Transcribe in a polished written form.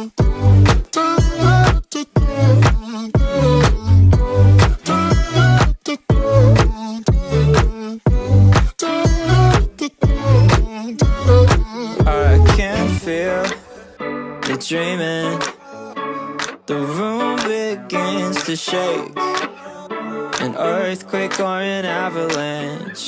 I can feel the dreaming. The room begins to shake. An earthquake or an avalanche.